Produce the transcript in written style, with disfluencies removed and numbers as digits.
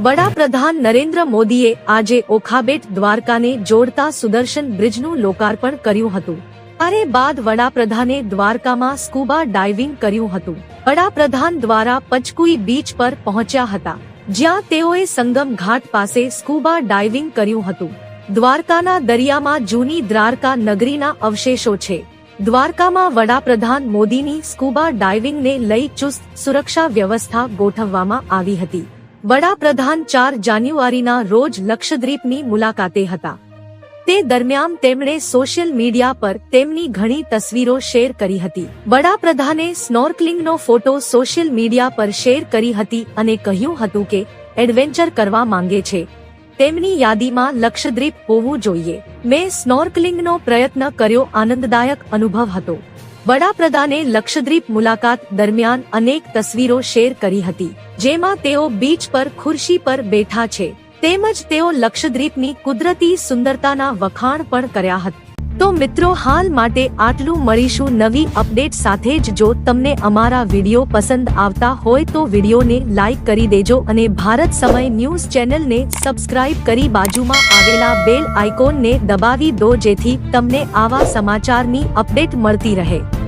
વડાપ્રધાન નરેન્દ્ર મોદીએ આજે ઓખાબેટ દ્વારકાને જોડતા સુદર્શન બ્રિજનું લોકાર્પણ કર્યું હતું। ત્યારે બાદ વડાપ્રધાને દ્વારકામાં સ્કૂબા ડાઇવિંગ કર્યું હતું। વડાપ્રધાન દ્વારા પચકુઈ બીચ પર પહોંચ્યા હતા, જ્યાં તેઓએ સંગમ ઘાટ પાસે સ્કૂબા ડાઇવિંગ કર્યું હતું। દ્વારકાના દરિયામાં જૂની દ્વારકા નગરીના અવશેષો છે। દ્વારકામાં વડાપ્રધાન મોદીની સ્કૂબા ડાઇવિંગને લઈ ચુસ્ત સુરક્ષા વ્યવસ્થા ગોઠવવામાં આવી હતી। વડાપ્રધાન 4 જાન્યુઆરીના રોજ લક્ષદ્વીપની મુલાકાતે હતા। તે દરમિયાન તેમણે સોશિયલ મીડિયા પર તેમની ઘણી તસવીરો શેર કરી હતી। વડાપ્રધાને સ્નોર્કલિંગનો ફોટો સોશિયલ મીડિયા પર શેર કરી હતી અને કહ્યું હતું કે એડવેન્ચર કરવા માંગે છે તેમની યાદીમાં લક્ષદ્વીપ હોવું જોઈએ। મેં સ્નોર્કલિંગનો પ્રયત્ન કર્યો, આનંદદાયક અનુભવ હતો। વડાપ્રધાને લક્ષદ્વીપ મુલાકાત દરમિયાન અનેક તસવીરો શેર કરી હતી, જેમાં તેઓ બીચ પર ખુરશી પર બેઠા છે, તેમજ તેઓ લક્ષદ્વીપની કુદરતી સુંદરતાના વખાણ પણ કર્યા હતા। તો મિત્રો, હાલ માટે આટલું। મળીશું નવી અપડેટ સાથે જ। જો તમને અમારા વિડીયો પસંદ આવતા હોય તો વિડીયોને લાઈક કરી દેજો અને ભારત સમય ન્યૂઝ ચેનલને સબસ્ક્રાઇબ કરી બાજુમાં આવેલા બેલ આઇકોનને દબાવી દો, જેથી તમને આવા સમાચારની અપડેટ મળતી રહે।